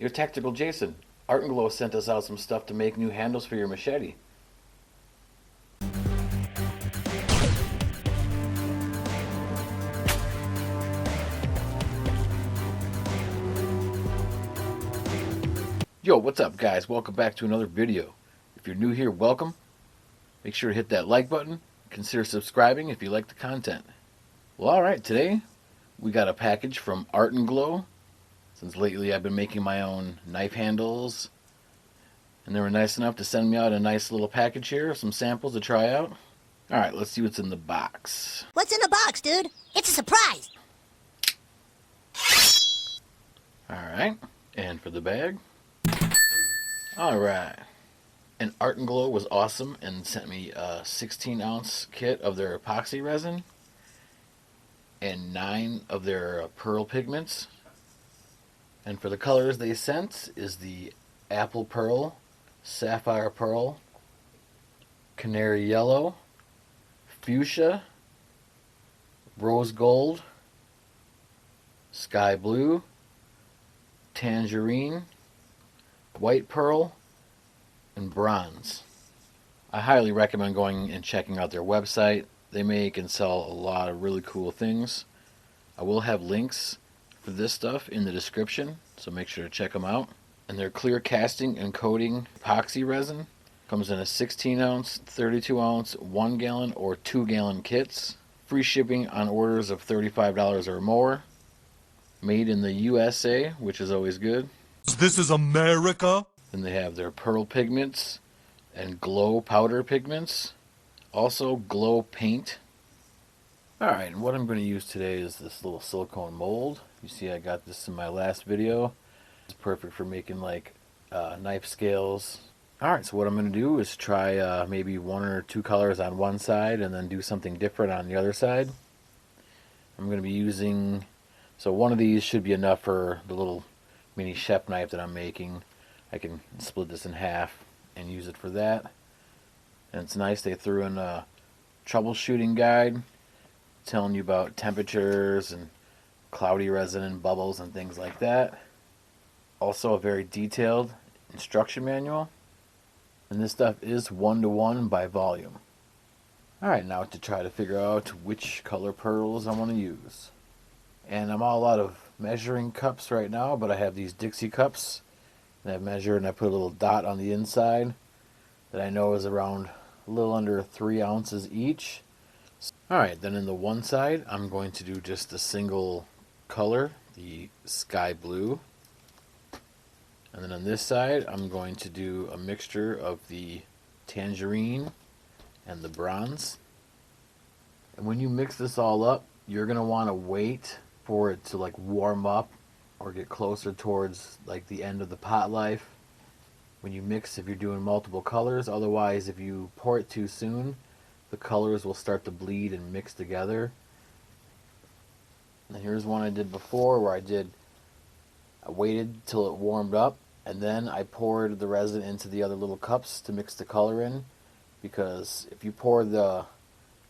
Your Tactical Jason. Art and Glow sent us out some stuff to make new handles for your machete. Yo, what's up guys? Welcome back to another video. If you're new here, welcome. Make sure to hit that like button. Consider subscribing if you like the content. Well, alright, today we got a package from Art and Glow. Since lately I've been making my own knife handles, and they were nice enough to send me out a nice little package here, some samples to try out. Alright, let's see what's in the box. What's in the box, dude? It's a surprise. Alright, and for the bag. Alright. And Art and Glow was awesome and sent me a 16-ounce kit of their epoxy resin and 9 of their pearl pigments. And for the colors they sent is the apple pearl, sapphire pearl, canary yellow, fuchsia, rose gold, sky blue, tangerine, white pearl, and bronze. I highly recommend going and checking out their website. They make and sell a lot of really cool things. I will have links for this stuff in the description, so make sure to check them out. And their clear casting and coating epoxy resin comes in a 16-ounce, 32-ounce, 1-gallon, or 2-gallon kits. Free shipping on orders of $35 or more. Made in the USA, which is always good. This is America. Then they have their pearl pigments and glow powder pigments. Also glow paint. Alright, and what I'm going to use today is this little silicone mold. You see I got this in my last video. It's perfect for making like knife scales. Alright, so what I'm going to do is try maybe 1 or 2 colors on one side and then do something different on the other side. I'm going to be using, so one of these should be enough for the little mini chef knife that I'm making. I can split this in half and use it for that. And it's nice, they threw in a troubleshooting guide telling you about temperatures and cloudy resin and bubbles and things like that. Also a very detailed instruction manual. And this stuff is 1-to-1 by volume. Alright, now to try to figure out which color pearls I want to use. And I'm all out of measuring cups right now, but I have these Dixie cups. And I measure and I put a little dot on the inside that I know is around a little under 3 ounces each. Alright, then in the one side I'm going to do just a single color, the sky blue. And then on this side I'm going to do a mixture of the tangerine and the bronze. And when you mix this all up, you're going to want to wait for it to like warm up or get closer towards like the end of the pot life when you mix, if you're doing multiple colors. Otherwise, if you pour it too soon, the colors will start to bleed and mix together. And here's one I did before where I waited till it warmed up and then I poured the resin into the other little cups to mix the color in, because if you pour the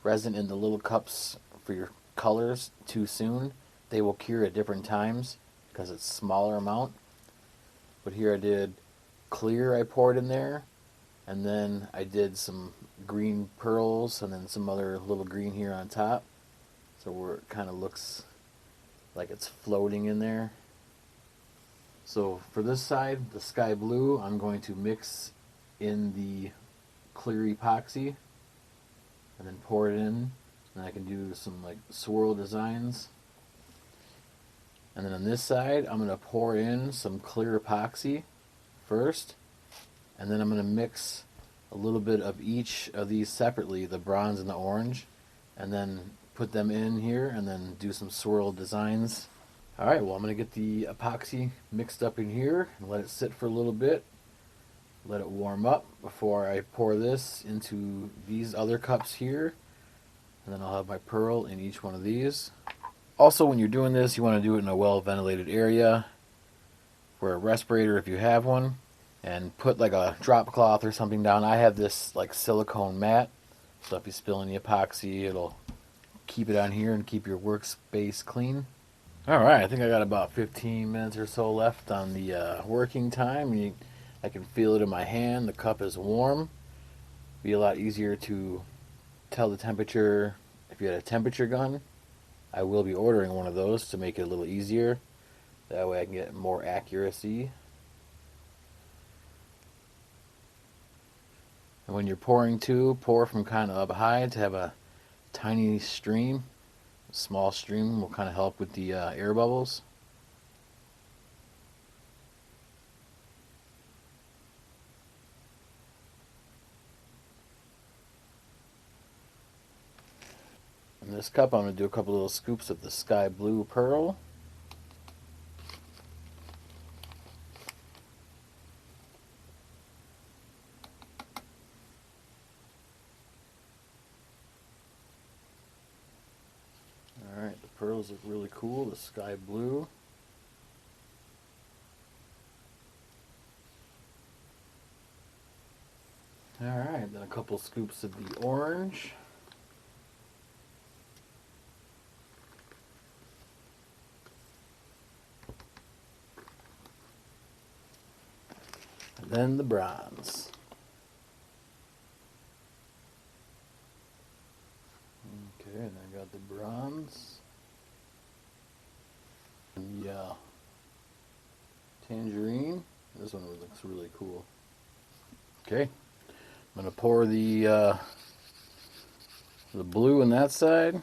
resin in the little cups for your colors too soon, they will cure at different times because it's a smaller amount. But here I did clear, I poured in there, and then I did some green pearls and then some other little green here on top, so where it kind of looks like it's floating in there. So for this side, the sky blue, I'm going to mix in the clear epoxy and then pour it in, and I can do some like swirl designs. And then on this side, I'm going to pour in some clear epoxy first, and then I'm going to mix a little bit of each of these separately, the bronze and the orange, and then put them in here and then do some swirl designs. Alright, well I'm going to get the epoxy mixed up in here and let it sit for a little bit. Let it warm up before I pour this into these other cups here. And then I'll have my pearl in each one of these. Also, when you're doing this, you want to do it in a well-ventilated area. For a respirator, if you have one. And put like a drop cloth or something down. I have this like silicone mat. So if you spill any epoxy, it'll keep it on here and keep your workspace clean. Alright, I think I got about 15 minutes or so left on the working time. I can feel it in my hand. The cup is warm. Be a lot easier to tell the temperature if you had a temperature gun. I will be ordering one of those to make it a little easier. That way I can get more accuracy. And when you're pouring too, pour from kind of up high to have a tiny stream. A small stream will kind of help with the air bubbles. In this cup, I'm going to do a couple little scoops of the sky blue pearl. Alright, the pearls look really cool, the sky blue. Alright, then a couple scoops of the orange. And then the bronze. Okay, and I got the bronze. And the tangerine. This one looks really cool. Okay, I'm going to pour the blue on that side.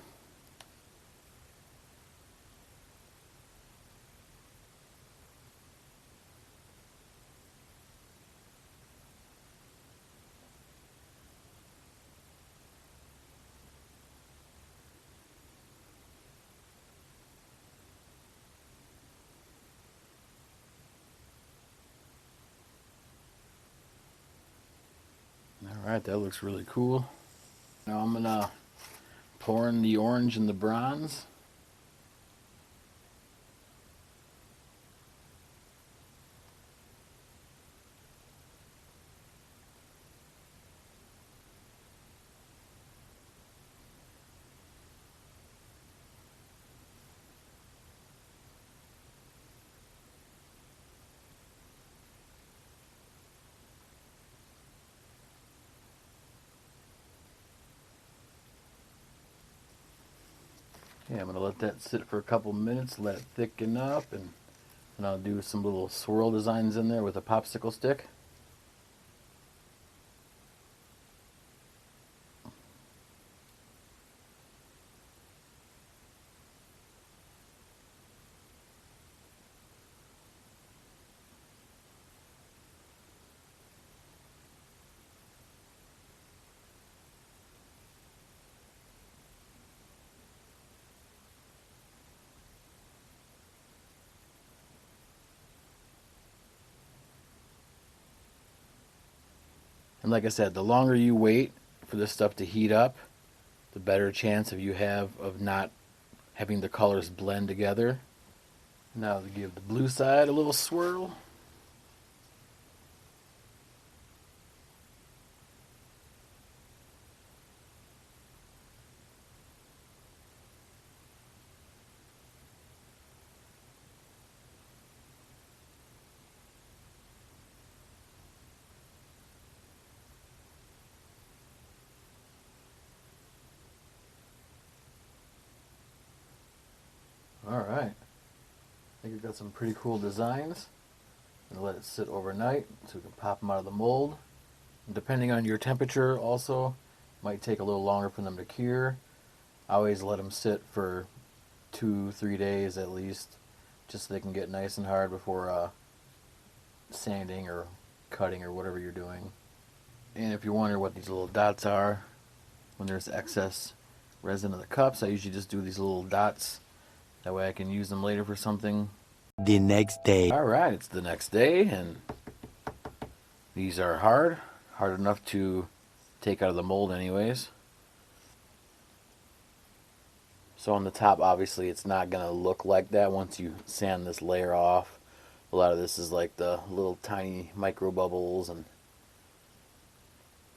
Alright, that looks really cool. Now I'm going to pour in the orange and the bronze. Yeah, I'm going to let that sit for a couple minutes, let it thicken up, and I'll do some little swirl designs in there with a popsicle stick. And like I said, the longer you wait for this stuff to heat up, the better chance of you have of not having the colors blend together. Now to give the blue side a little swirl. Alright, I think we've got some pretty cool designs. And let it sit overnight so we can pop them out of the mold. And depending on your temperature also, might take a little longer for them to cure. I always let them sit for 2-3 days at least, just so they can get nice and hard before sanding or cutting or whatever you're doing. And if you wonder what these little dots are, when there's excess resin in the cups, I usually just do these little dots. That way I can use them later for something. The next day. Alright, it's the next day, and these are hard enough to take out of the mold anyways. So on the top, obviously, it's not going to look like that once you sand this layer off. A lot of this is like the little tiny micro bubbles, and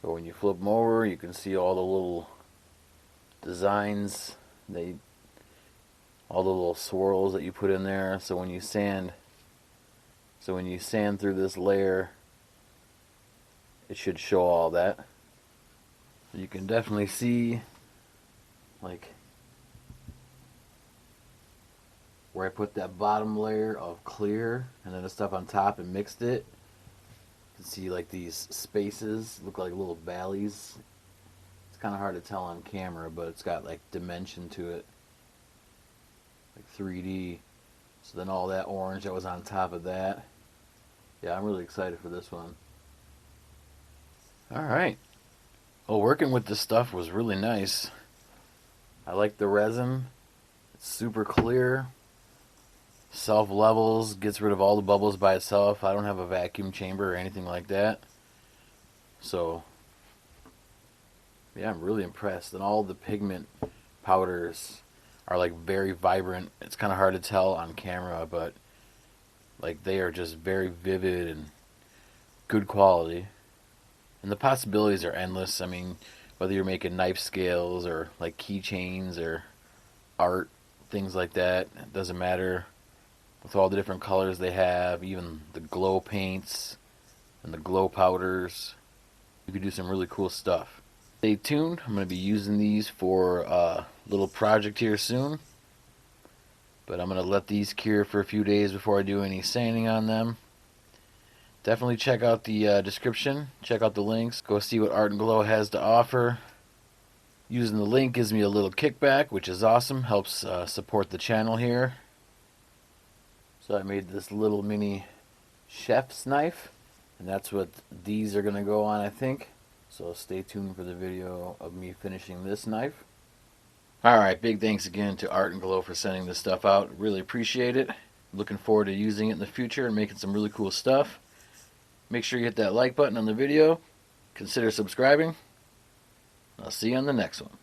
but when you flip them over, you can see all the little designs. all the little swirls that you put in there. So when you sand through this layer, it should show all that. You can definitely see, like, where I put that bottom layer of clear and then the stuff on top and mixed it. You can see like these spaces look like little valleys. It's kind of hard to tell on camera, but it's got like dimension to it, like 3D. So then all that orange that was on top of that. Yeah, I'm really excited for this one. Alright. Well, working with this stuff was really nice. I like the resin. It's super clear. Self-levels, gets rid of all the bubbles by itself. I don't have a vacuum chamber or anything like that. So, yeah, I'm really impressed. And all the pigment powders are like very vibrant. It's kind of hard to tell on camera, but like they are just very vivid and good quality. And the possibilities are endless. I mean, whether you're making knife scales or like keychains or art, things like that, it doesn't matter. With all the different colors they have, even the glow paints and the glow powders, you can do some really cool stuff. Stay tuned. I'm going to be using these for a little project here soon. But I'm going to let these cure for a few days before I do any sanding on them. Definitely check out the description. Check out the links. Go see what Art and Glow has to offer. Using the link gives me a little kickback, which is awesome. Helps support the channel here. So I made this little mini chef's knife, and that's what these are going to go on, I think. So stay tuned for the video of me finishing this knife. Alright, big thanks again to Art and Glow for sending this stuff out. Really appreciate it. Looking forward to using it in the future and making some really cool stuff. Make sure you hit that like button on the video. Consider subscribing. I'll see you on the next one.